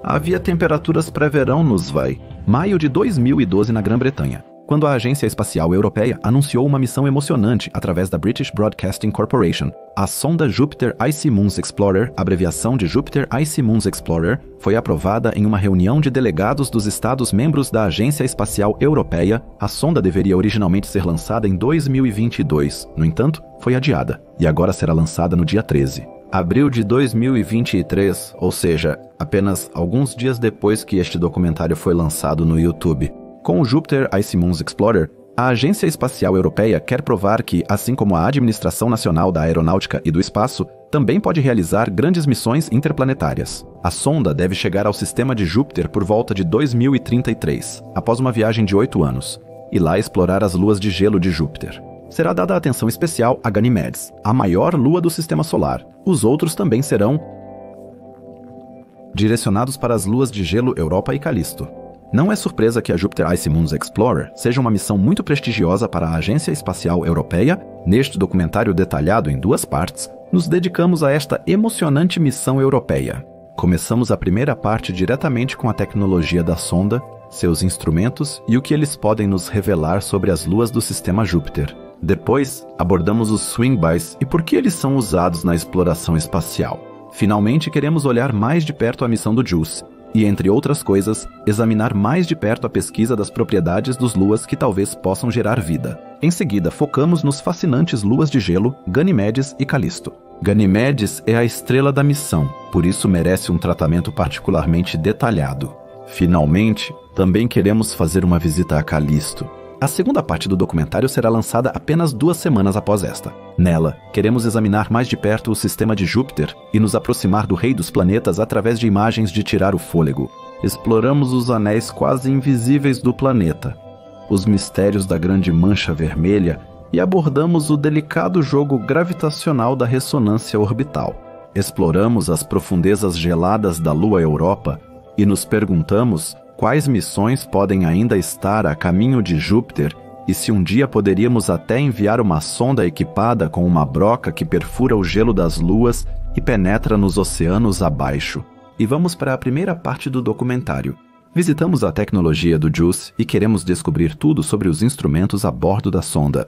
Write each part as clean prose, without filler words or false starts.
Havia temperaturas pré-verão nos maio de 2012 na Grã-Bretanha, quando a Agência Espacial Europeia anunciou uma missão emocionante através da British Broadcasting Corporation. A sonda Jupiter Icy Moons Explorer, abreviação de Jupiter Icy Moons Explorer, foi aprovada em uma reunião de delegados dos Estados-membros da Agência Espacial Europeia. A sonda deveria originalmente ser lançada em 2022, no entanto, foi adiada, e agora será lançada no dia 13. Abril de 2023, ou seja, apenas alguns dias depois que este documentário foi lançado no YouTube. Com o Jupiter Icy Moons Explorer, a Agência Espacial Europeia quer provar que, assim como a Administração Nacional da Aeronáutica e do Espaço, também pode realizar grandes missões interplanetárias. A sonda deve chegar ao sistema de Júpiter por volta de 2033, após uma viagem de 8 anos, e lá explorar as luas de gelo de Júpiter. Será dada atenção especial a Ganymedes, a maior lua do Sistema Solar. Os outros também serão direcionados para as luas de gelo Europa e Callisto. Não é surpresa que a Jupiter Icy Moons Explorer seja uma missão muito prestigiosa para a Agência Espacial Europeia. Neste documentário detalhado em 2 partes, nos dedicamos a esta emocionante missão europeia. Começamos a primeira parte diretamente com a tecnologia da sonda, seus instrumentos e o que eles podem nos revelar sobre as luas do sistema Júpiter. Depois, abordamos os swingbys e por que eles são usados na exploração espacial. Finalmente, queremos olhar mais de perto a missão do JUICE e, entre outras coisas, examinar mais de perto a pesquisa das propriedades dos luas que talvez possam gerar vida. Em seguida, focamos nos fascinantes luas de gelo, Ganymedes e Callisto. Ganymedes é a estrela da missão, por isso merece um tratamento particularmente detalhado. Finalmente, também queremos fazer uma visita a Callisto. A segunda parte do documentário será lançada apenas 2 semanas após esta. Nela, queremos examinar mais de perto o sistema de Júpiter e nos aproximar do rei dos planetas através de imagens de tirar o fôlego. Exploramos os anéis quase invisíveis do planeta, os mistérios da grande mancha vermelha e abordamos o delicado jogo gravitacional da ressonância orbital. Exploramos as profundezas geladas da Lua Europa e nos perguntamos quais missões podem ainda estar a caminho de Júpiter e se um dia poderíamos até enviar uma sonda equipada com uma broca que perfura o gelo das luas e penetra nos oceanos abaixo. E vamos para a primeira parte do documentário. Visitamos a tecnologia do JUICE e queremos descobrir tudo sobre os instrumentos a bordo da sonda.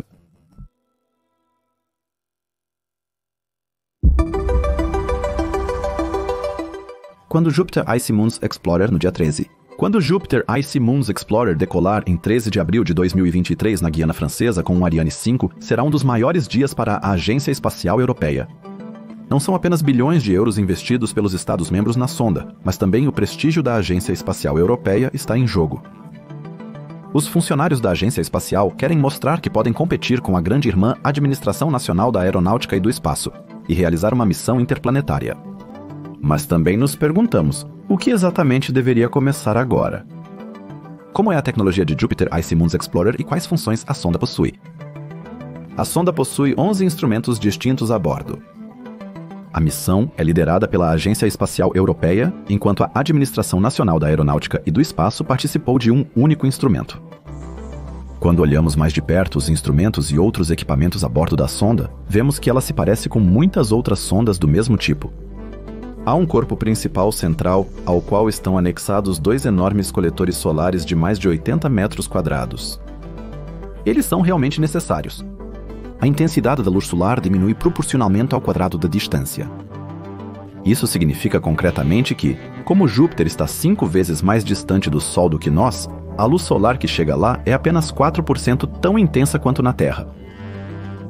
Quando Jupiter Icy Moons Explorer no dia 13. Quando o Jupiter Icy Moons Explorer decolar em 13 de abril de 2023 na Guiana Francesa com um Ariane 5, será um dos maiores dias para a Agência Espacial Europeia. Não são apenas bilhões de euros investidos pelos Estados-membros na sonda, mas também o prestígio da Agência Espacial Europeia está em jogo. Os funcionários da Agência Espacial querem mostrar que podem competir com a grande irmã Administração Nacional da Aeronáutica e do Espaço e realizar uma missão interplanetária. Mas também nos perguntamos, o que exatamente deveria começar agora? Como é a tecnologia de Jupiter Icy Moons Explorer e quais funções a sonda possui? A sonda possui 11 instrumentos distintos a bordo. A missão é liderada pela Agência Espacial Europeia, enquanto a Administração Nacional da Aeronáutica e do Espaço participou de um único instrumento. Quando olhamos mais de perto os instrumentos e outros equipamentos a bordo da sonda, vemos que ela se parece com muitas outras sondas do mesmo tipo. Há um corpo principal central, ao qual estão anexados 2 enormes coletores solares de mais de 80 metros quadrados. Eles são realmente necessários. A intensidade da luz solar diminui proporcionalmente ao quadrado da distância. Isso significa concretamente que, como Júpiter está 5 vezes mais distante do Sol do que nós, a luz solar que chega lá é apenas 4% tão intensa quanto na Terra.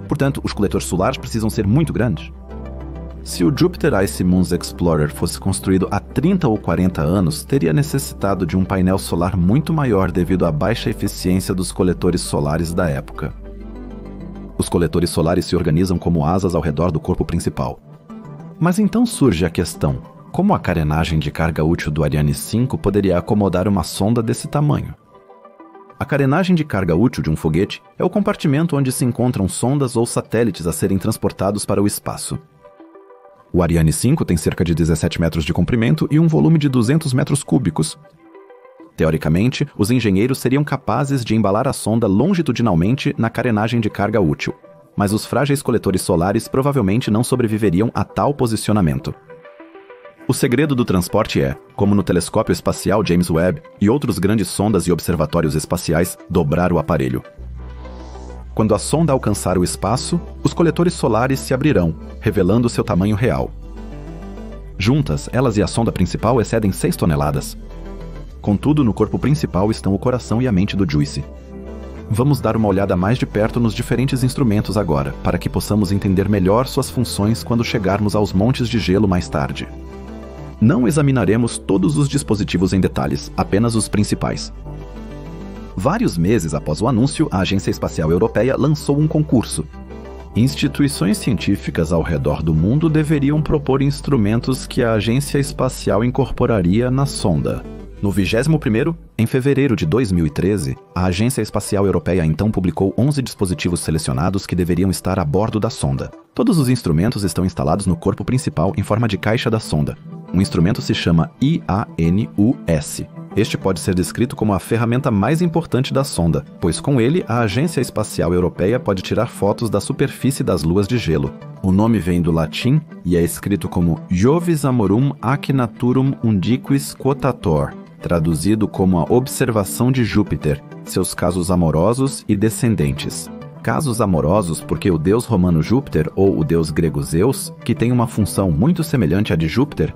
Portanto, os coletores solares precisam ser muito grandes. Se o Jupiter Icy Moons Explorer fosse construído há 30 ou 40 anos, teria necessitado de um painel solar muito maior devido à baixa eficiência dos coletores solares da época. Os coletores solares se organizam como asas ao redor do corpo principal. Mas então surge a questão, como a carenagem de carga útil do Ariane 5 poderia acomodar uma sonda desse tamanho? A carenagem de carga útil de um foguete é o compartimento onde se encontram sondas ou satélites a serem transportados para o espaço. O Ariane 5 tem cerca de 17 metros de comprimento e um volume de 200 metros cúbicos. Teoricamente, os engenheiros seriam capazes de embalar a sonda longitudinalmente na carenagem de carga útil. mas os frágeis coletores solares provavelmente não sobreviveriam a tal posicionamento. O segredo do transporte é, como no telescópio espacial James Webb e outros grandes sondas e observatórios espaciais, dobrar o aparelho. Quando a sonda alcançar o espaço, os coletores solares se abrirão, revelando seu tamanho real. Juntas, elas e a sonda principal excedem 6 toneladas. Contudo, no corpo principal estão o coração e a mente do Juice. Vamos dar uma olhada mais de perto nos diferentes instrumentos agora, para que possamos entender melhor suas funções quando chegarmos aos montes de gelo mais tarde. Não examinaremos todos os dispositivos em detalhes, apenas os principais. Vários meses após o anúncio, a Agência Espacial Europeia lançou um concurso. Instituições científicas ao redor do mundo deveriam propor instrumentos que a Agência Espacial incorporaria na sonda. No 21º, em fevereiro de 2013, a Agência Espacial Europeia então publicou 11 dispositivos selecionados que deveriam estar a bordo da sonda. Todos os instrumentos estão instalados no corpo principal em forma de caixa da sonda. O instrumento se chama IANUS. Este pode ser descrito como a ferramenta mais importante da sonda, pois com ele a Agência Espacial Europeia pode tirar fotos da superfície das luas de gelo. O nome vem do latim e é escrito como Jovis Amorum ac Naturum Undiquis Quotator, traduzido como a observação de Júpiter, seus casos amorosos e descendentes. Casos amorosos porque o deus romano Júpiter, ou o deus grego Zeus, que tem uma função muito semelhante à de Júpiter,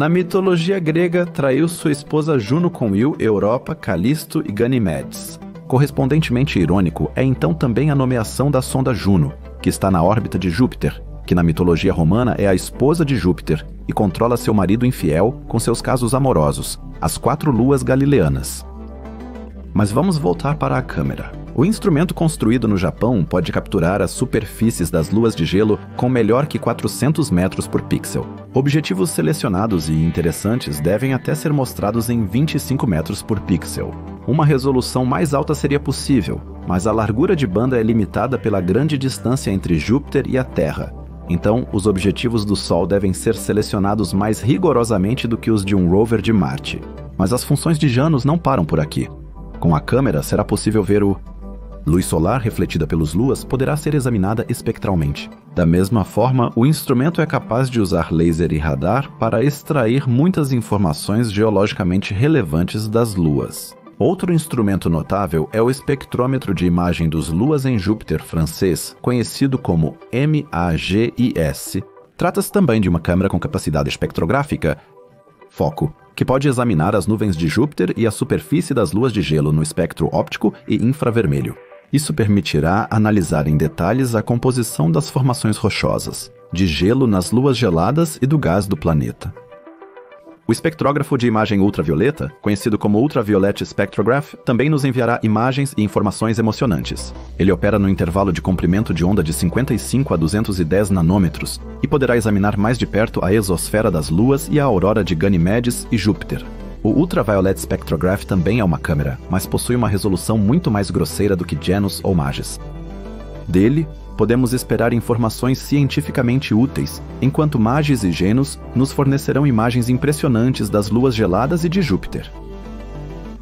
na mitologia grega traiu sua esposa Juno com Io, Europa, Calisto e Ganimedes. Correspondentemente irônico é então também a nomeação da sonda Juno, que está na órbita de Júpiter, que na mitologia romana é a esposa de Júpiter e controla seu marido infiel com seus casos amorosos, as 4 luas galileanas. Mas vamos voltar para a câmera. O instrumento construído no Japão pode capturar as superfícies das luas de gelo com melhor que 400 metros por pixel. Objetivos selecionados e interessantes devem até ser mostrados em 25 metros por pixel. Uma resolução mais alta seria possível, mas a largura de banda é limitada pela grande distância entre Júpiter e a Terra. Então, os objetivos do Sol devem ser selecionados mais rigorosamente do que os de um rover de Marte. Mas as funções de Janus não param por aqui. Com a câmera será possível ver luz solar refletida pelas luas poderá ser examinada espectralmente. Da mesma forma, o instrumento é capaz de usar laser e radar para extrair muitas informações geologicamente relevantes das luas. Outro instrumento notável é o espectrômetro de imagem dos luas em Júpiter francês, conhecido como MAGIS. Trata-se também de uma câmera com capacidade espectrográfica, foco, que pode examinar as nuvens de Júpiter e a superfície das luas de gelo no espectro óptico e infravermelho. Isso permitirá analisar em detalhes a composição das formações rochosas, de gelo nas luas geladas e do gás do planeta. O espectrógrafo de imagem ultravioleta, conhecido como Ultraviolet Spectrograph, também nos enviará imagens e informações emocionantes. Ele opera no intervalo de comprimento de onda de 55 a 210 nanômetros e poderá examinar mais de perto a exosfera das luas e a aurora de Ganimedes e Júpiter. O Ultraviolet Spectrograph também é uma câmera, mas possui uma resolução muito mais grosseira do que Janus ou MAGIS. Dele, podemos esperar informações cientificamente úteis, enquanto MAGIS e Janus nos fornecerão imagens impressionantes das luas geladas e de Júpiter.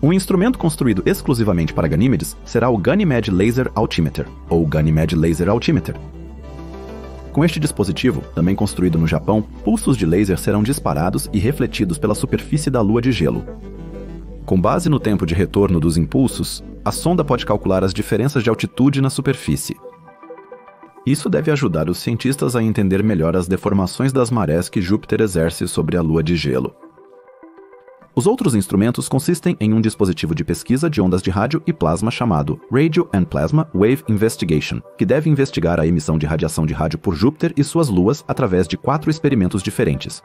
Um instrumento construído exclusivamente para Ganímedes será o Ganymede Laser Altimeter, ou Ganymede Laser Altimeter. Com este dispositivo, também construído no Japão, pulsos de laser serão disparados e refletidos pela superfície da lua de gelo. Com base no tempo de retorno dos impulsos, a sonda pode calcular as diferenças de altitude na superfície. Isso deve ajudar os cientistas a entender melhor as deformações das marés que Júpiter exerce sobre a lua de gelo. Os outros instrumentos consistem em um dispositivo de pesquisa de ondas de rádio e plasma chamado Radio and Plasma Wave Investigation, que deve investigar a emissão de radiação de rádio por Júpiter e suas luas através de 4 experimentos diferentes.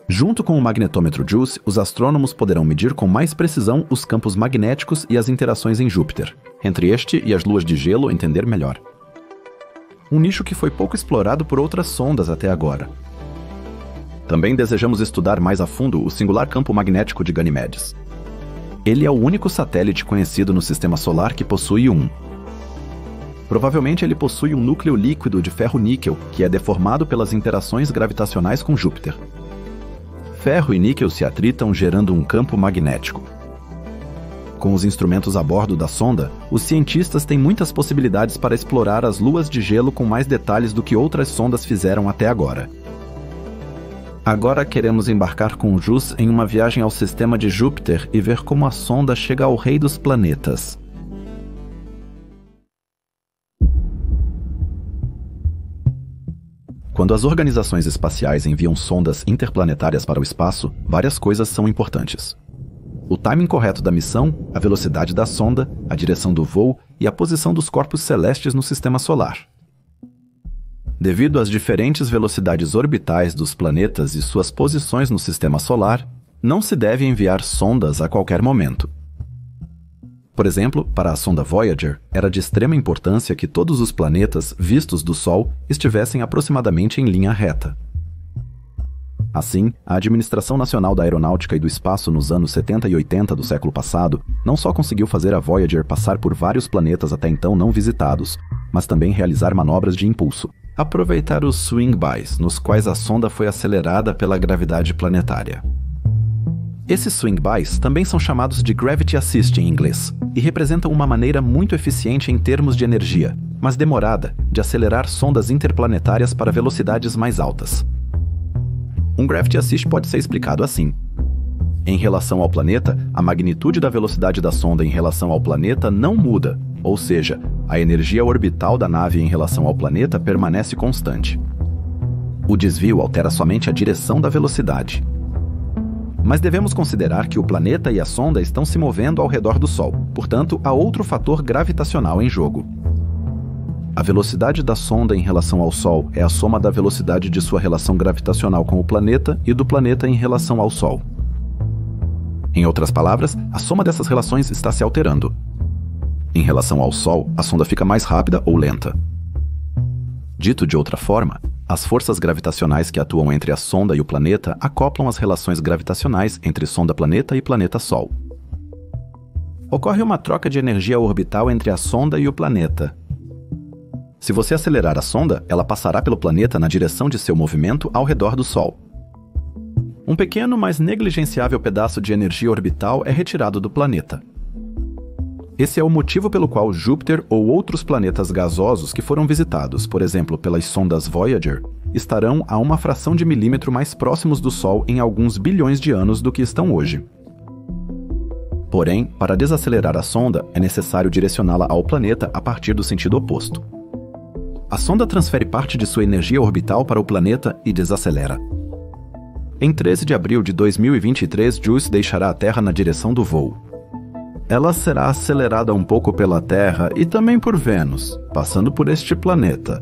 Junto com o magnetômetro JUICE, os astrônomos poderão medir com mais precisão os campos magnéticos e as interações em Júpiter. Entre este e as luas de gelo, entender melhor. Um nicho que foi pouco explorado por outras sondas até agora. Também desejamos estudar mais a fundo o singular campo magnético de Ganimedes. Ele é o único satélite conhecido no Sistema Solar que possui um. Provavelmente ele possui um núcleo líquido de ferro-níquel, que é deformado pelas interações gravitacionais com Júpiter. Ferro e níquel se atritam gerando um campo magnético. Com os instrumentos a bordo da sonda, os cientistas têm muitas possibilidades para explorar as luas de gelo com mais detalhes do que outras sondas fizeram até agora. Agora queremos embarcar com o JUICE em uma viagem ao sistema de Júpiter e ver como a sonda chega ao rei dos planetas. Quando as organizações espaciais enviam sondas interplanetárias para o espaço, várias coisas são importantes. O timing correto da missão, a velocidade da sonda, a direção do voo e a posição dos corpos celestes no sistema solar. Devido às diferentes velocidades orbitais dos planetas e suas posições no sistema solar, não se deve enviar sondas a qualquer momento. Por exemplo, para a sonda Voyager, era de extrema importância que todos os planetas vistos do Sol estivessem aproximadamente em linha reta. Assim, a Administração Nacional da Aeronáutica e do Espaço nos anos 70 e 80 do século passado não só conseguiu fazer a Voyager passar por vários planetas até então não visitados, mas também realizar manobras de impulso, aproveitar os swing-bys, nos quais a sonda foi acelerada pela gravidade planetária. Esses swing-bys também são chamados de Gravity Assist em inglês, e representam uma maneira muito eficiente em termos de energia, mas demorada, de acelerar sondas interplanetárias para velocidades mais altas. Um Gravity Assist pode ser explicado assim. Em relação ao planeta, a magnitude da velocidade da sonda em relação ao planeta não muda, ou seja, a energia orbital da nave em relação ao planeta permanece constante. O desvio altera somente a direção da velocidade. Mas devemos considerar que o planeta e a sonda estão se movendo ao redor do Sol, portanto, há outro fator gravitacional em jogo. A velocidade da sonda em relação ao Sol é a soma da velocidade de sua relação gravitacional com o planeta e do planeta em relação ao Sol. Em outras palavras, a soma dessas relações está se alterando. Em relação ao Sol, a sonda fica mais rápida ou lenta. Dito de outra forma, as forças gravitacionais que atuam entre a sonda e o planeta acoplam as relações gravitacionais entre sonda-planeta e planeta-Sol. Ocorre uma troca de energia orbital entre a sonda e o planeta. Se você acelerar a sonda, ela passará pelo planeta na direção de seu movimento ao redor do Sol. Um pequeno, mas negligenciável pedaço de energia orbital é retirado do planeta. Esse é o motivo pelo qual Júpiter ou outros planetas gasosos que foram visitados, por exemplo, pelas sondas Voyager, estarão a uma fração de milímetro mais próximos do Sol em alguns bilhões de anos do que estão hoje. Porém, para desacelerar a sonda, é necessário direcioná-la ao planeta a partir do sentido oposto. A sonda transfere parte de sua energia orbital para o planeta e desacelera. Em 13 de abril de 2023, JUICE deixará a Terra na direção do voo. Ela será acelerada um pouco pela Terra e também por Vênus, passando por este planeta.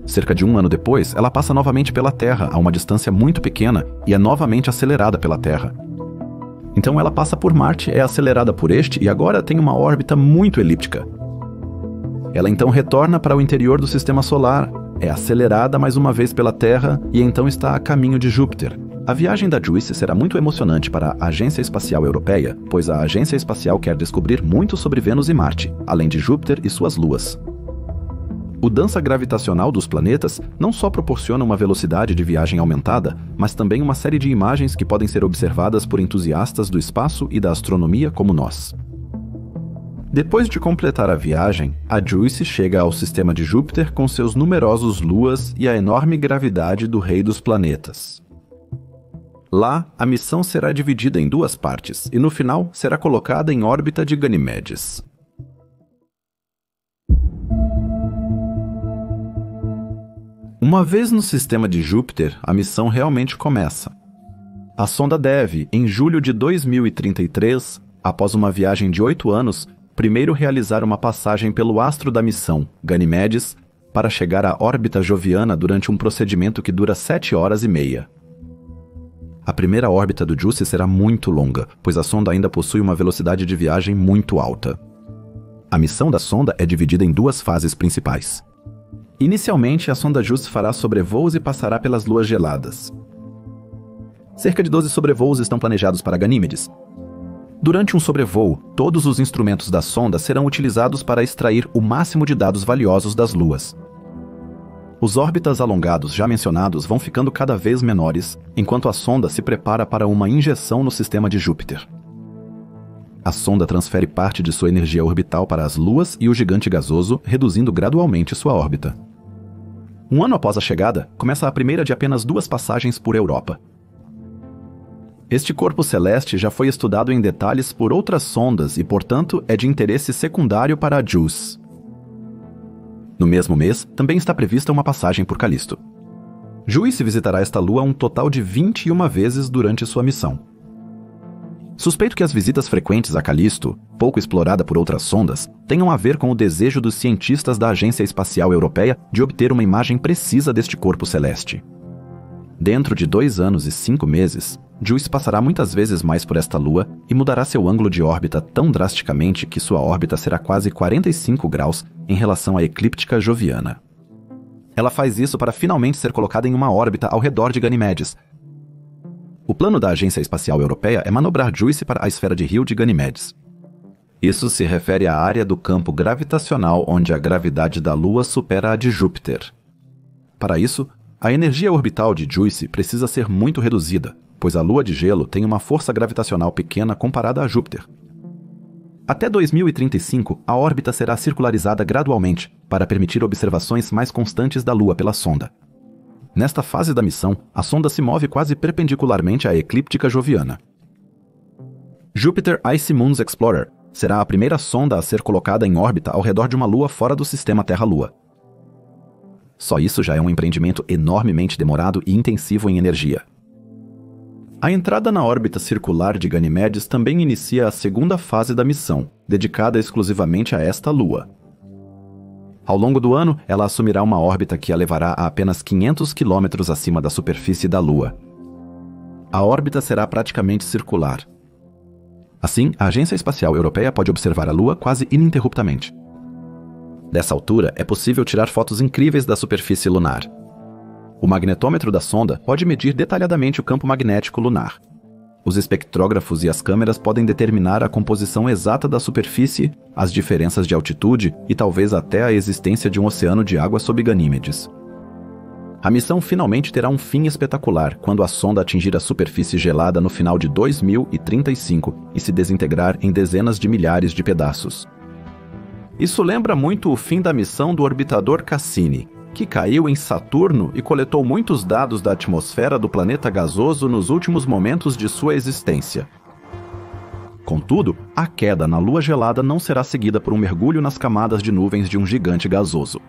Cerca de um ano depois, ela passa novamente pela Terra a uma distância muito pequena e é novamente acelerada pela Terra. Então ela passa por Marte, é acelerada por este e agora tem uma órbita muito elíptica. Ela então retorna para o interior do Sistema Solar, é acelerada mais uma vez pela Terra e então está a caminho de Júpiter. A viagem da JUICE será muito emocionante para a Agência Espacial Europeia, pois a Agência Espacial quer descobrir muito sobre Vênus e Marte, além de Júpiter e suas luas. O dança gravitacional dos planetas não só proporciona uma velocidade de viagem aumentada, mas também uma série de imagens que podem ser observadas por entusiastas do espaço e da astronomia como nós. Depois de completar a viagem, a JUICE chega ao sistema de Júpiter com seus numerosos luas e a enorme gravidade do rei dos planetas. Lá, a missão será dividida em duas partes e no final será colocada em órbita de Ganimedes. Uma vez no sistema de Júpiter, a missão realmente começa. A sonda deve, em julho de 2033, após uma viagem de 8 anos, primeiro realizar uma passagem pelo astro da missão, Ganimedes, para chegar à órbita joviana durante um procedimento que dura 7 horas e meia. A primeira órbita do JUICE será muito longa, pois a sonda ainda possui uma velocidade de viagem muito alta. A missão da sonda é dividida em duas fases principais. Inicialmente, a sonda JUICE fará sobrevoos e passará pelas luas geladas. Cerca de 12 sobrevoos estão planejados para Ganímedes. Durante um sobrevoo, todos os instrumentos da sonda serão utilizados para extrair o máximo de dados valiosos das luas. Os órbitas alongados já mencionados vão ficando cada vez menores, enquanto a sonda se prepara para uma injeção no sistema de Júpiter. A sonda transfere parte de sua energia orbital para as luas e o gigante gasoso, reduzindo gradualmente sua órbita. Um ano após a chegada, começa a primeira de apenas 2 passagens por Europa. Este corpo celeste já foi estudado em detalhes por outras sondas e, portanto, é de interesse secundário para a JUICE. No mesmo mês, também está prevista uma passagem por Callisto. JUICE visitará esta lua um total de 21 vezes durante sua missão. Suspeito que as visitas frequentes a Callisto, pouco explorada por outras sondas, tenham a ver com o desejo dos cientistas da Agência Espacial Europeia de obter uma imagem precisa deste corpo celeste. Dentro de 2 anos e 5 meses, JUICE passará muitas vezes mais por esta lua e mudará seu ângulo de órbita tão drasticamente que sua órbita será quase 45 graus em relação à eclíptica joviana. Ela faz isso para finalmente ser colocada em uma órbita ao redor de Ganimedes. O plano da Agência Espacial Europeia é manobrar JUICE para a esfera de Rio de Ganimedes. Isso se refere à área do campo gravitacional onde a gravidade da Lua supera a de Júpiter. Para isso, a energia orbital de JUICE precisa ser muito reduzida, pois a Lua de gelo tem uma força gravitacional pequena comparada a Júpiter. Até 2035, a órbita será circularizada gradualmente para permitir observações mais constantes da Lua pela sonda. Nesta fase da missão, a sonda se move quase perpendicularmente à eclíptica joviana. Jupiter Icy Moons Explorer será a primeira sonda a ser colocada em órbita ao redor de uma lua fora do sistema Terra-Lua. Só isso já é um empreendimento enormemente demorado e intensivo em energia. A entrada na órbita circular de Ganimedes também inicia a segunda fase da missão, dedicada exclusivamente a esta lua. Ao longo do ano, ela assumirá uma órbita que a levará a apenas 500 km acima da superfície da Lua. A órbita será praticamente circular. Assim, a Agência Espacial Europeia pode observar a Lua quase ininterruptamente. Dessa altura, é possível tirar fotos incríveis da superfície lunar. O magnetômetro da sonda pode medir detalhadamente o campo magnético lunar. Os espectrógrafos e as câmeras podem determinar a composição exata da superfície, as diferenças de altitude e talvez até a existência de um oceano de água sob Ganímedes. A missão finalmente terá um fim espetacular quando a sonda atingir a superfície gelada no final de 2035 e se desintegrar em dezenas de milhares de pedaços. Isso lembra muito o fim da missão do orbitador Cassini, que caiu em Saturno e coletou muitos dados da atmosfera do planeta gasoso nos últimos momentos de sua existência. Contudo, a queda na Lua gelada não será seguida por um mergulho nas camadas de nuvens de um gigante gasoso.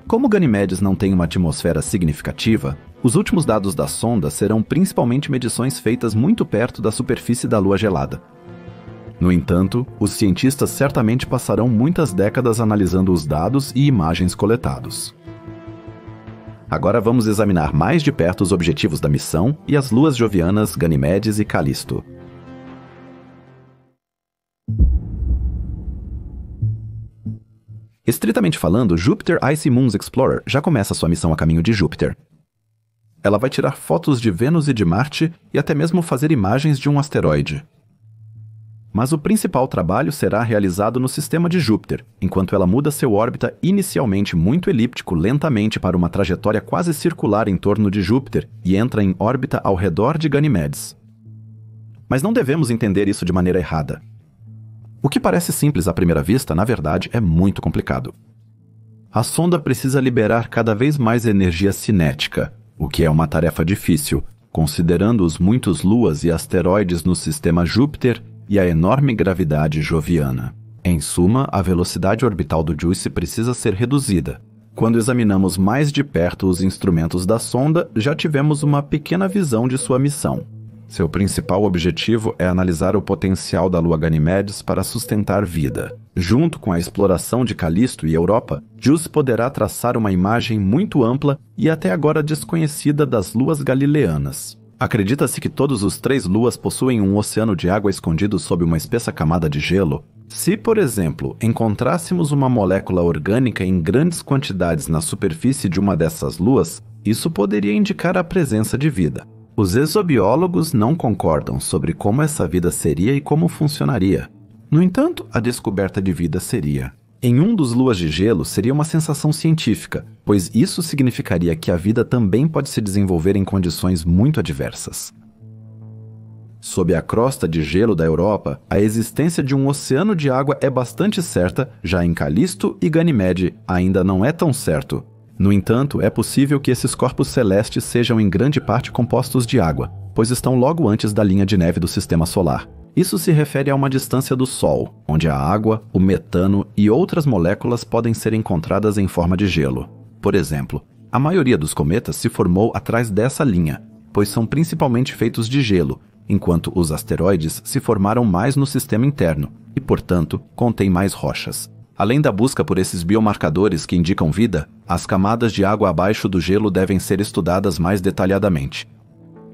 Como Ganimedes não tem uma atmosfera significativa, os últimos dados da sonda serão principalmente medições feitas muito perto da superfície da Lua gelada. No entanto, os cientistas certamente passarão muitas décadas analisando os dados e imagens coletados. Agora vamos examinar mais de perto os objetivos da missão e as luas jovianas Ganimedes e Callisto. Estritamente falando, Jupiter Icy Moons Explorer já começa sua missão a caminho de Júpiter. Ela vai tirar fotos de Vênus e de Marte e até mesmo fazer imagens de um asteroide. Mas o principal trabalho será realizado no sistema de Júpiter, enquanto ela muda seu órbita inicialmente muito elíptico lentamente para uma trajetória quase circular em torno de Júpiter e entra em órbita ao redor de Ganimedes. Mas não devemos entender isso de maneira errada. O que parece simples à primeira vista, na verdade, é muito complicado. A sonda precisa liberar cada vez mais energia cinética, o que é uma tarefa difícil, considerando os muitos luas e asteroides no sistema Júpiter e a enorme gravidade joviana. Em suma, a velocidade orbital do JUICE precisa ser reduzida. Quando examinamos mais de perto os instrumentos da sonda, já tivemos uma pequena visão de sua missão. Seu principal objetivo é analisar o potencial da Lua Ganimedes para sustentar vida. Junto com a exploração de Callisto e Europa, JUICE poderá traçar uma imagem muito ampla e até agora desconhecida das luas galileanas. Acredita-se que todos os 3 luas possuem um oceano de água escondido sob uma espessa camada de gelo. Se, por exemplo, encontrássemos uma molécula orgânica em grandes quantidades na superfície de uma dessas luas, isso poderia indicar a presença de vida. Os exobiólogos não concordam sobre como essa vida seria e como funcionaria. No entanto, a descoberta de vida seria. Em um dos luas de gelo seria uma sensação científica, pois isso significaria que a vida também pode se desenvolver em condições muito adversas. Sob a crosta de gelo da Europa, a existência de um oceano de água é bastante certa, já em Calisto e Ganímede ainda não é tão certo. No entanto, é possível que esses corpos celestes sejam em grande parte compostos de água, pois estão logo antes da linha de neve do Sistema Solar. Isso se refere a uma distância do Sol, onde a água, o metano e outras moléculas podem ser encontradas em forma de gelo. Por exemplo, a maioria dos cometas se formou atrás dessa linha, pois são principalmente feitos de gelo, enquanto os asteroides se formaram mais no sistema interno e, portanto, contêm mais rochas. Além da busca por esses biomarcadores que indicam vida, as camadas de água abaixo do gelo devem ser estudadas mais detalhadamente.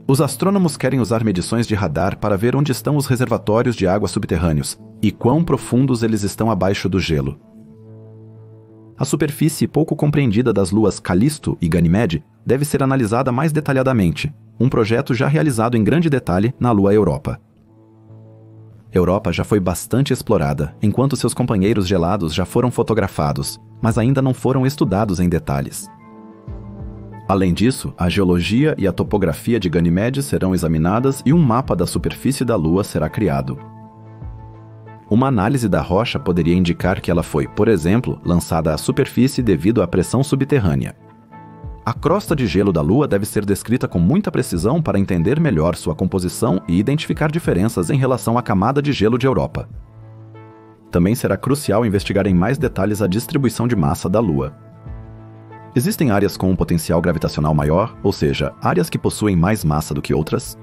Os astrônomos querem usar medições de radar para ver onde estão os reservatórios de água subterrâneos e quão profundos eles estão abaixo do gelo. A superfície pouco compreendida das luas Calisto e Ganímede deve ser analisada mais detalhadamente, um projeto já realizado em grande detalhe na lua Europa. Europa já foi bastante explorada, enquanto seus companheiros gelados já foram fotografados, mas ainda não foram estudados em detalhes. Além disso, a geologia e a topografia de Ganímede serão examinadas e um mapa da superfície da Lua será criado. Uma análise da rocha poderia indicar que ela foi, por exemplo, lançada à superfície devido à pressão subterrânea. A crosta de gelo da Lua deve ser descrita com muita precisão para entender melhor sua composição e identificar diferenças em relação à camada de gelo de Europa. Também será crucial investigar em mais detalhes a distribuição de massa da Lua. Existem áreas com um potencial gravitacional maior, ou seja, áreas que possuem mais massa do que outras?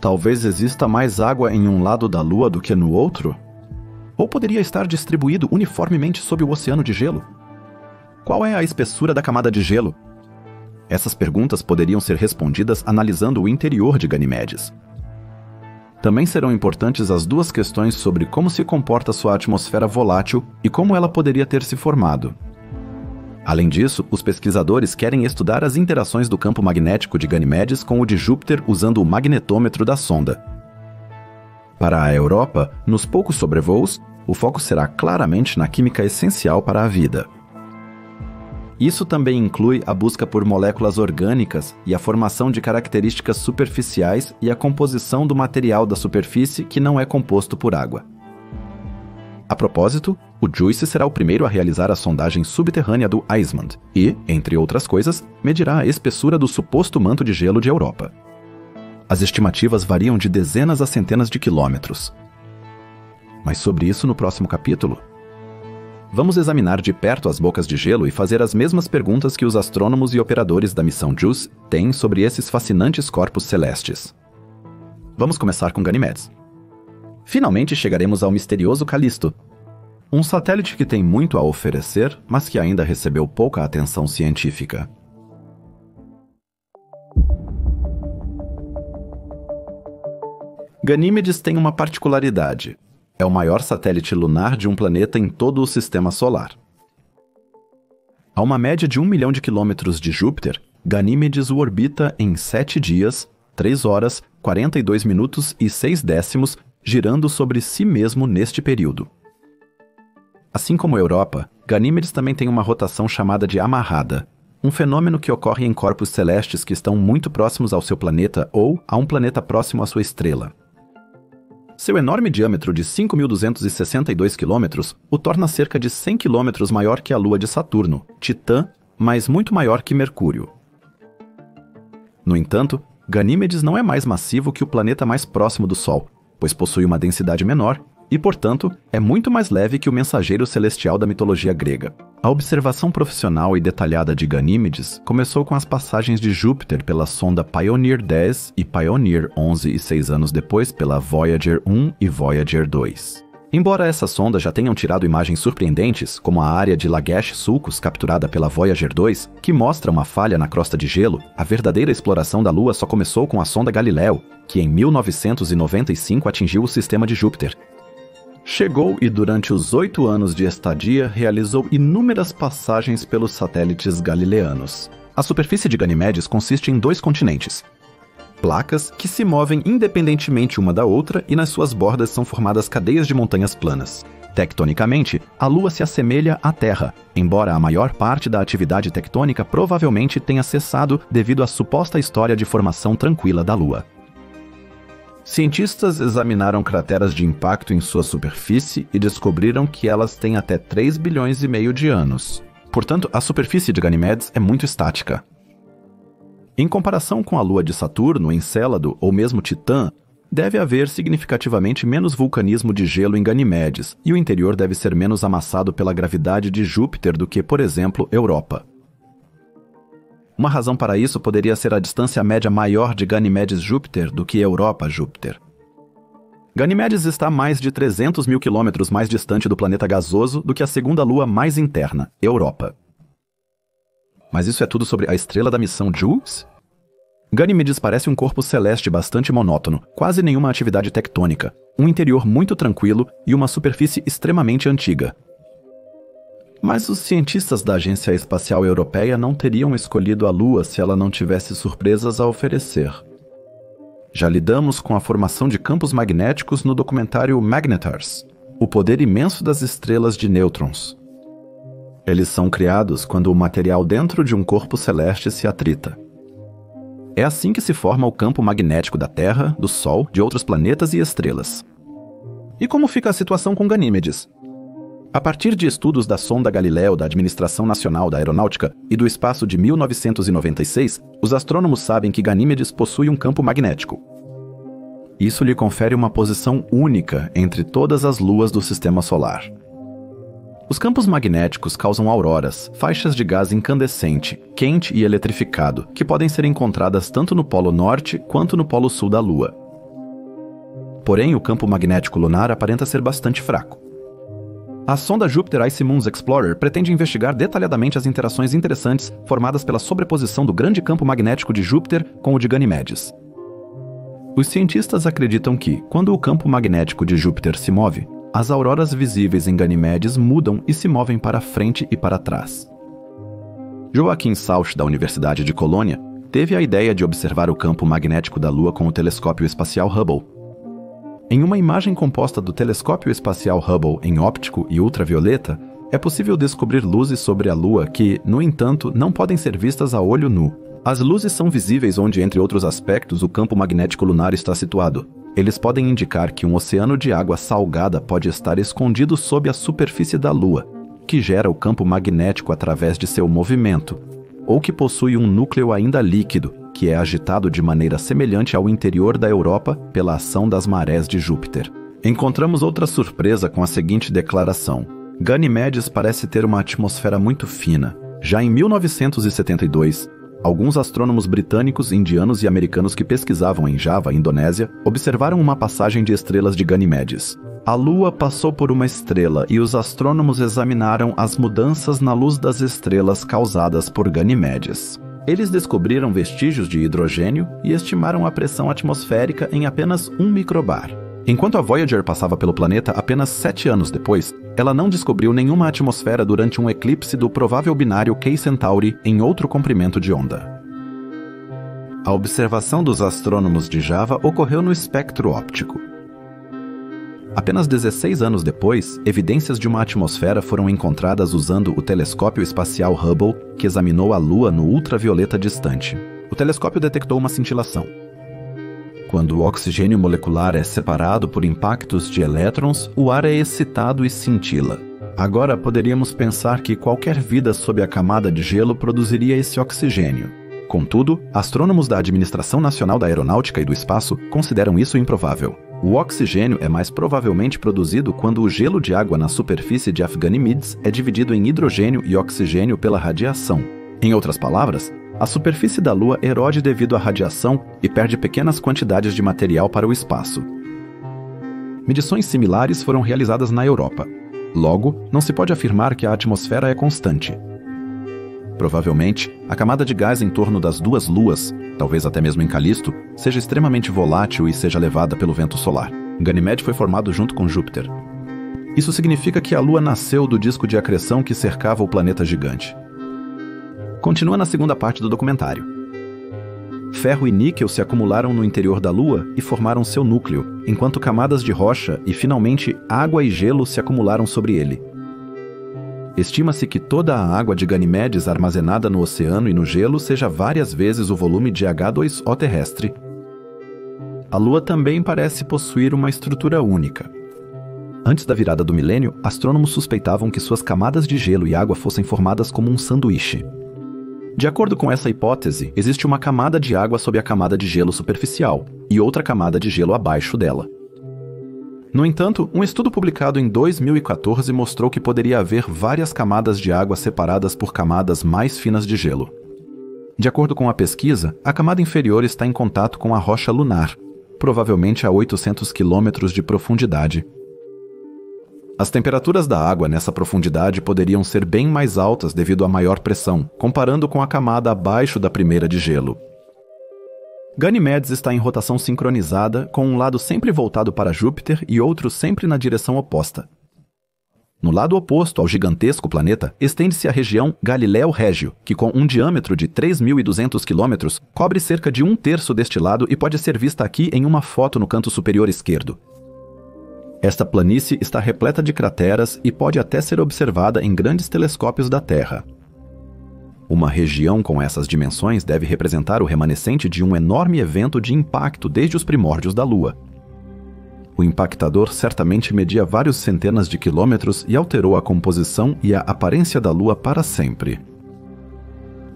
Talvez exista mais água em um lado da Lua do que no outro? Ou poderia estar distribuído uniformemente sob o oceano de gelo? Qual é a espessura da camada de gelo? Essas perguntas poderiam ser respondidas analisando o interior de Ganímedes. Também serão importantes as duas questões sobre como se comporta sua atmosfera volátil e como ela poderia ter se formado. Além disso, os pesquisadores querem estudar as interações do campo magnético de Ganímedes com o de Júpiter usando o magnetômetro da sonda. Para a Europa, nos poucos sobrevoos, o foco será claramente na química essencial para a vida. Isso também inclui a busca por moléculas orgânicas e a formação de características superficiais e a composição do material da superfície que não é composto por água. A propósito, o JUICE será o primeiro a realizar a sondagem subterrânea do IceMond e, entre outras coisas, medirá a espessura do suposto manto de gelo de Europa. As estimativas variam de dezenas a centenas de quilômetros. Mas sobre isso no próximo capítulo. Vamos examinar de perto as bocas de gelo e fazer as mesmas perguntas que os astrônomos e operadores da missão JUICE têm sobre esses fascinantes corpos celestes. Vamos começar com Ganímedes. Finalmente chegaremos ao misterioso Calisto, um satélite que tem muito a oferecer, mas que ainda recebeu pouca atenção científica. Ganímedes tem uma particularidade. É o maior satélite lunar de um planeta em todo o Sistema Solar. A uma média de 1 milhão de quilômetros de Júpiter, Ganímedes o orbita em 7 dias, 3 horas, 42 minutos e 6 décimos, girando sobre si mesmo neste período. Assim como a Europa, Ganímedes também tem uma rotação chamada de amarrada, um fenômeno que ocorre em corpos celestes que estão muito próximos ao seu planeta ou a um planeta próximo à sua estrela. Seu enorme diâmetro de 5.262 km o torna cerca de 100 km maior que a Lua de Saturno, Titã, mas muito maior que Mercúrio. No entanto, Ganímedes não é mais massivo que o planeta mais próximo do Sol, pois possui uma densidade menor e, portanto, é muito mais leve que o mensageiro celestial da mitologia grega. A observação profissional e detalhada de Ganímedes começou com as passagens de Júpiter pela sonda Pioneer 10 e Pioneer 11 e 6 anos depois pela Voyager 1 e Voyager 2. Embora essas sondas já tenham tirado imagens surpreendentes, como a área de Lagash-Sulcus capturada pela Voyager 2, que mostra uma falha na crosta de gelo, a verdadeira exploração da Lua só começou com a sonda Galileu, que em 1995 atingiu o sistema de Júpiter. Chegou e durante os 8 anos de estadia realizou inúmeras passagens pelos satélites galileanos. A superfície de Ganímedes consiste em 2 continentes. Placas que se movem independentemente uma da outra e nas suas bordas são formadas cadeias de montanhas planas. Tectonicamente, a Lua se assemelha à Terra, embora a maior parte da atividade tectônica provavelmente tenha cessado devido à suposta história de formação tranquila da Lua. Cientistas examinaram crateras de impacto em sua superfície e descobriram que elas têm até 3,5 bilhões de anos. Portanto, a superfície de Ganimedes é muito estática. Em comparação com a Lua de Saturno, Encélado ou mesmo Titã, deve haver significativamente menos vulcanismo de gelo em Ganimedes, e o interior deve ser menos amassado pela gravidade de Júpiter do que, por exemplo, Europa. Uma razão para isso poderia ser a distância média maior de Ganimedes-Júpiter do que Europa-Júpiter. Ganimedes está a mais de 300 mil quilômetros mais distante do planeta gasoso do que a segunda lua mais interna, Europa. Mas isso é tudo sobre a estrela da missão JUICE? Ganimedes parece um corpo celeste bastante monótono, quase nenhuma atividade tectônica, um interior muito tranquilo e uma superfície extremamente antiga. Mas os cientistas da Agência Espacial Europeia não teriam escolhido a Lua se ela não tivesse surpresas a oferecer. Já lidamos com a formação de campos magnéticos no documentário Magnetars, o poder imenso das estrelas de nêutrons. Eles são criados quando o material dentro de um corpo celeste se atrita. É assim que se forma o campo magnético da Terra, do Sol, de outros planetas e estrelas. E como fica a situação com Ganímedes? A partir de estudos da sonda Galileu da Administração Nacional da Aeronáutica e do Espaço de 1996, os astrônomos sabem que Ganímedes possui um campo magnético. Isso lhe confere uma posição única entre todas as luas do Sistema Solar. Os campos magnéticos causam auroras, faixas de gás incandescente, quente e eletrificado, que podem ser encontradas tanto no polo norte quanto no polo sul da Lua. Porém, o campo magnético lunar aparenta ser bastante fraco. A sonda Jupiter Icy Moons Explorer pretende investigar detalhadamente as interações interessantes formadas pela sobreposição do grande campo magnético de Júpiter com o de Ganimedes. Os cientistas acreditam que, quando o campo magnético de Júpiter se move, as auroras visíveis em Ganimedes mudam e se movem para frente e para trás. Joaquim Sauch, da Universidade de Colônia, teve a ideia de observar o campo magnético da Lua com o telescópio espacial Hubble. Em uma imagem composta do telescópio espacial Hubble em óptico e ultravioleta, é possível descobrir luzes sobre a Lua que, no entanto, não podem ser vistas a olho nu. As luzes são visíveis onde, entre outros aspectos, o campo magnético lunar está situado. Eles podem indicar que um oceano de água salgada pode estar escondido sob a superfície da Lua, que gera o campo magnético através de seu movimento, ou que possui um núcleo ainda líquido, que é agitado de maneira semelhante ao interior da Europa pela ação das marés de Júpiter. Encontramos outra surpresa com a seguinte declaração: Ganimedes parece ter uma atmosfera muito fina. Já em 1972, alguns astrônomos britânicos, indianos e americanos que pesquisavam em Java, Indonésia, observaram uma passagem de estrelas de Ganimedes. A Lua passou por uma estrela e os astrônomos examinaram as mudanças na luz das estrelas causadas por Ganimedes. Eles descobriram vestígios de hidrogênio e estimaram a pressão atmosférica em apenas 1 microbar. Enquanto a Voyager passava pelo planeta apenas 7 anos depois, ela não descobriu nenhuma atmosfera durante um eclipse do provável binário K Centauri em outro comprimento de onda. A observação dos astrônomos de Java ocorreu no espectro óptico. Apenas 16 anos depois, evidências de uma atmosfera foram encontradas usando o telescópio espacial Hubble, que examinou a Lua no ultravioleta distante. O telescópio detectou uma cintilação. Quando o oxigênio molecular é separado por impactos de elétrons, o ar é excitado e cintila. Agora poderíamos pensar que qualquer vida sob a camada de gelo produziria esse oxigênio. Contudo, astrônomos da Administração Nacional da Aeronáutica e do Espaço consideram isso improvável. O oxigênio é mais provavelmente produzido quando o gelo de água na superfície de Ganimedes é dividido em hidrogênio e oxigênio pela radiação. Em outras palavras, a superfície da Lua erode devido à radiação e perde pequenas quantidades de material para o espaço. Medições similares foram realizadas na Europa. Logo, não se pode afirmar que a atmosfera é constante. Provavelmente, a camada de gás em torno das duas luas, talvez até mesmo em Calisto, seja extremamente volátil e seja levada pelo vento solar. Ganimedes foi formado junto com Júpiter. Isso significa que a Lua nasceu do disco de acreção que cercava o planeta gigante. Continua na segunda parte do documentário. Ferro e níquel se acumularam no interior da Lua e formaram seu núcleo, enquanto camadas de rocha e, finalmente, água e gelo se acumularam sobre ele. Estima-se que toda a água de Ganimedes armazenada no oceano e no gelo seja várias vezes o volume de H2O terrestre. a Lua também parece possuir uma estrutura única. Antes da virada do milênio, astrônomos suspeitavam que suas camadas de gelo e água fossem formadas como um sanduíche. De acordo com essa hipótese, existe uma camada de água sob a camada de gelo superficial e outra camada de gelo abaixo dela. No entanto, um estudo publicado em 2014 mostrou que poderia haver várias camadas de água separadas por camadas mais finas de gelo. De acordo com a pesquisa, a camada inferior está em contato com a rocha lunar, provavelmente a 800 km de profundidade. As temperaturas da água nessa profundidade poderiam ser bem mais altas devido à maior pressão, comparando com a camada abaixo da primeira de gelo. Ganymedes está em rotação sincronizada, com um lado sempre voltado para Júpiter e outro sempre na direção oposta. No lado oposto ao gigantesco planeta, estende-se a região Galileu Régio, que com um diâmetro de 3.200 km, cobre cerca de 1/3 deste lado e pode ser vista aqui em uma foto no canto superior esquerdo. Esta planície está repleta de crateras e pode até ser observada em grandes telescópios da Terra. Uma região com essas dimensões deve representar o remanescente de um enorme evento de impacto desde os primórdios da Lua. O impactador certamente media vários centenas de quilômetros e alterou a composição e a aparência da Lua para sempre.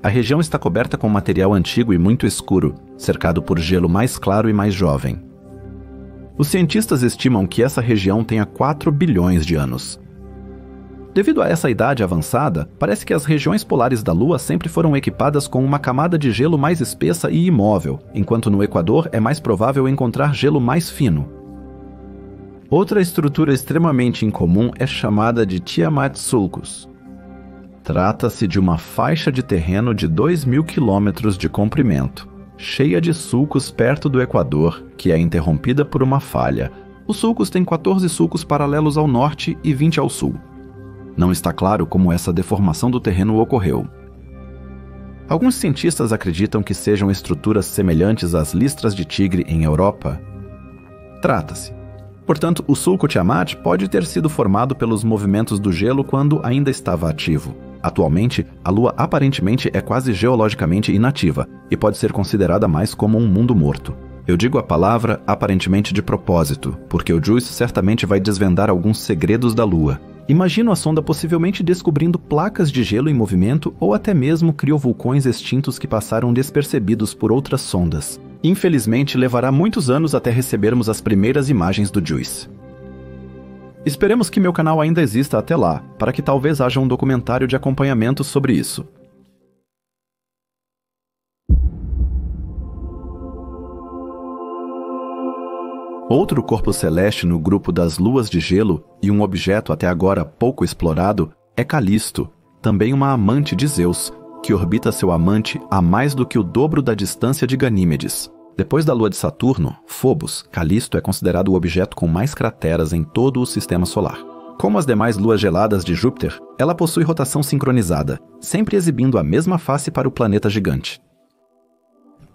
A região está coberta com material antigo e muito escuro, cercado por gelo mais claro e mais jovem. Os cientistas estimam que essa região tenha 4 bilhões de anos. Devido a essa idade avançada, parece que as regiões polares da Lua sempre foram equipadas com uma camada de gelo mais espessa e imóvel, enquanto no Equador é mais provável encontrar gelo mais fino. Outra estrutura extremamente incomum é chamada de Tiamat Sulcus. Trata-se de uma faixa de terreno de 2.000 km de comprimento, cheia de sulcos perto do Equador, que é interrompida por uma falha. Os sulcos têm 14 sulcos paralelos ao norte e 20 ao sul. Não está claro como essa deformação do terreno ocorreu. Alguns cientistas acreditam que sejam estruturas semelhantes às listras de tigre em Europa. Trata-se. Portanto, o sulco Tiamat pode ter sido formado pelos movimentos do gelo quando ainda estava ativo. Atualmente, a Lua aparentemente é quase geologicamente inativa e pode ser considerada mais como um mundo morto. Eu digo a palavra aparentemente de propósito, porque o JUICE certamente vai desvendar alguns segredos da Lua. Imagino a sonda possivelmente descobrindo placas de gelo em movimento ou até mesmo criovulcões extintos que passaram despercebidos por outras sondas. Infelizmente, levará muitos anos até recebermos as primeiras imagens do JUICE. Esperemos que meu canal ainda exista até lá, para que talvez haja um documentário de acompanhamento sobre isso. Outro corpo celeste no grupo das luas de gelo, e um objeto até agora pouco explorado, é Calisto, também uma amante de Zeus, que orbita seu amante a mais do que o dobro da distância de Ganímedes. Depois da lua de Saturno, Phobos, Calisto é considerado o objeto com mais crateras em todo o sistema solar. Como as demais luas geladas de Júpiter, ela possui rotação sincronizada, sempre exibindo a mesma face para o planeta gigante.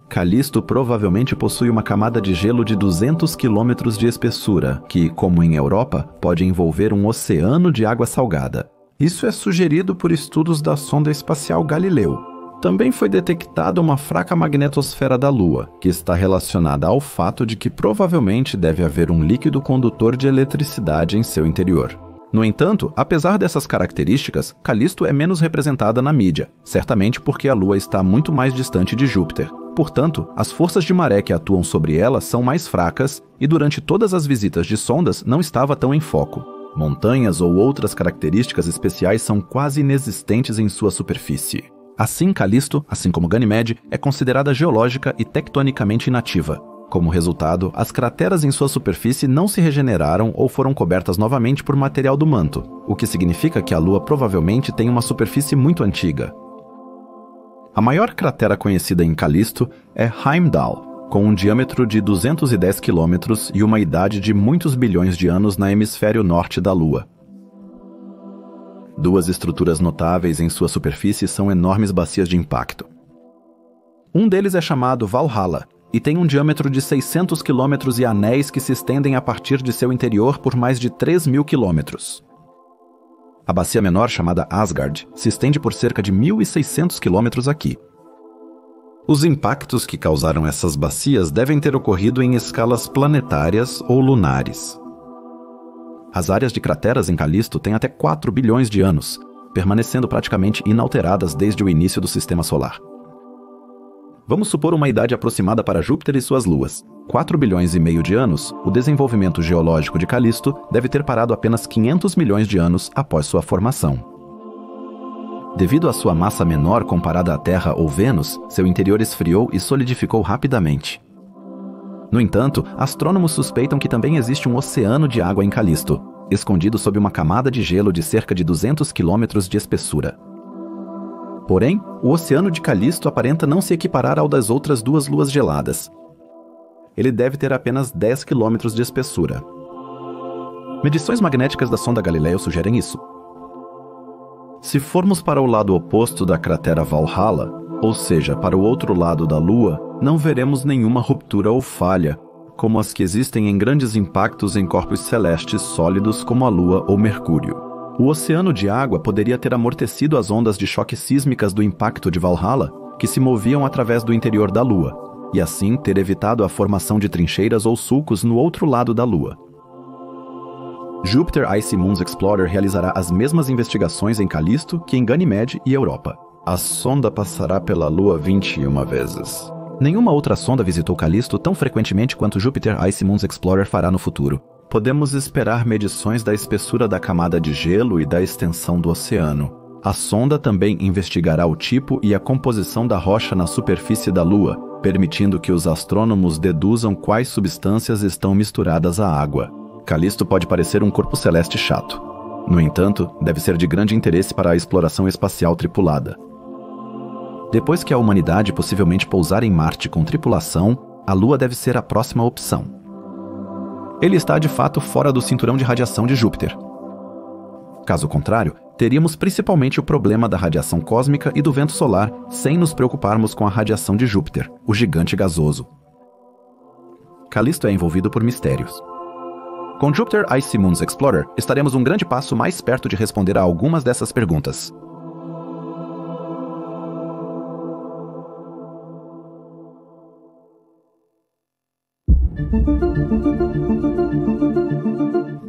Calisto provavelmente possui uma camada de gelo de 200 km de espessura, que, como em Europa, pode envolver um oceano de água salgada. Isso é sugerido por estudos da sonda espacial Galileu. Também foi detectada uma fraca magnetosfera da Lua, que está relacionada ao fato de que provavelmente deve haver um líquido condutor de eletricidade em seu interior. No entanto, apesar dessas características, Calisto é menos representada na mídia, certamente porque a Lua está muito mais distante de Júpiter. Portanto, as forças de maré que atuam sobre ela são mais fracas e durante todas as visitas de sondas não estava tão em foco. Montanhas ou outras características especiais são quase inexistentes em sua superfície. Assim, Calisto, assim como Ganímede, é considerada geológica e tectonicamente inativa. Como resultado, as crateras em sua superfície não se regeneraram ou foram cobertas novamente por material do manto, o que significa que a Lua provavelmente tem uma superfície muito antiga. A maior cratera conhecida em Calisto é Heimdall, com um diâmetro de 210 km e uma idade de muitos bilhões de anos no hemisfério norte da Lua. Duas estruturas notáveis em sua superfície são enormes bacias de impacto. Um deles é chamado Valhalla e tem um diâmetro de 600 km e anéis que se estendem a partir de seu interior por mais de 3.000 km. A bacia menor, chamada Asgard, se estende por cerca de 1.600 km aqui. Os impactos que causaram essas bacias devem ter ocorrido em escalas planetárias ou lunares. As áreas de crateras em Calisto têm até 4 bilhões de anos, permanecendo praticamente inalteradas desde o início do Sistema Solar. Vamos supor uma idade aproximada para Júpiter e suas luas. 4 bilhões e meio de anos, o desenvolvimento geológico de Calisto deve ter parado apenas 500 milhões de anos após sua formação. Devido à sua massa menor comparada à Terra ou Vênus, seu interior esfriou e solidificou rapidamente. No entanto, astrônomos suspeitam que também existe um oceano de água em Calisto, escondido sob uma camada de gelo de cerca de 200 quilômetros de espessura. Porém, o oceano de Calisto aparenta não se equiparar ao das outras duas luas geladas. Ele deve ter apenas 10 quilômetros de espessura. Medições magnéticas da sonda Galileu sugerem isso. Se formos para o lado oposto da cratera Valhalla, ou seja, para o outro lado da Lua, não veremos nenhuma ruptura ou falha, como as que existem em grandes impactos em corpos celestes sólidos como a Lua ou Mercúrio. O oceano de água poderia ter amortecido as ondas de choque sísmicas do impacto de Valhalla, que se moviam através do interior da Lua, e assim ter evitado a formação de trincheiras ou sulcos no outro lado da Lua. Jupiter Icy Moons Explorer realizará as mesmas investigações em Calisto que em Ganymede e Europa. A sonda passará pela Lua 21 vezes. Nenhuma outra sonda visitou Calisto tão frequentemente quanto Jupiter Icy Moons Explorer fará no futuro. Podemos esperar medições da espessura da camada de gelo e da extensão do oceano. A sonda também investigará o tipo e a composição da rocha na superfície da Lua, permitindo que os astrônomos deduzam quais substâncias estão misturadas à água. Calisto pode parecer um corpo celeste chato. No entanto, deve ser de grande interesse para a exploração espacial tripulada. Depois que a humanidade possivelmente pousar em Marte com tripulação, a Lua deve ser a próxima opção. Ele está de fato fora do cinturão de radiação de Júpiter. Caso contrário, teríamos principalmente o problema da radiação cósmica e do vento solar, sem nos preocuparmos com a radiação de Júpiter, o gigante gasoso. Calisto é envolvido por mistérios. Com Jupiter Icy Moons Explorer, estaremos um grande passo mais perto de responder a algumas dessas perguntas.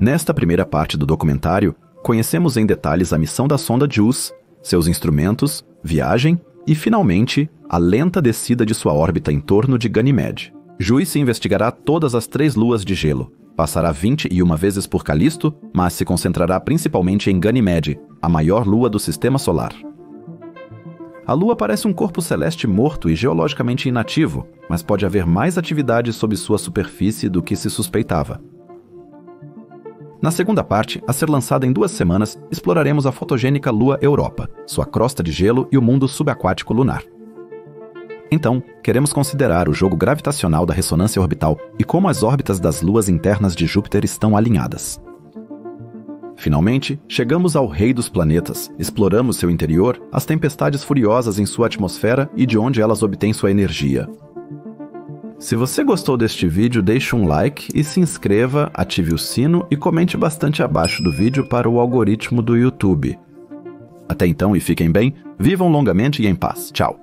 Nesta primeira parte do documentário, conhecemos em detalhes a missão da sonda JUICE, seus instrumentos, viagem e, finalmente, a lenta descida de sua órbita em torno de Ganymede. JUICE investigará todas as 3 luas de gelo, passará 21 vezes por Calisto, mas se concentrará principalmente em Ganymede, a maior lua do Sistema Solar. A Lua parece um corpo celeste morto e geologicamente inativo, mas pode haver mais atividade sob sua superfície do que se suspeitava. Na segunda parte, a ser lançada em 2 semanas, exploraremos a fotogênica Lua Europa, sua crosta de gelo e o mundo subaquático lunar. Então, queremos considerar o jogo gravitacional da ressonância orbital e como as órbitas das luas internas de Júpiter estão alinhadas. Finalmente, chegamos ao rei dos planetas, exploramos seu interior, as tempestades furiosas em sua atmosfera e de onde elas obtêm sua energia. Se você gostou deste vídeo, deixe um like e se inscreva, ative o sino e comente bastante abaixo do vídeo para o algoritmo do YouTube. Até então e fiquem bem, vivam longamente e em paz. Tchau!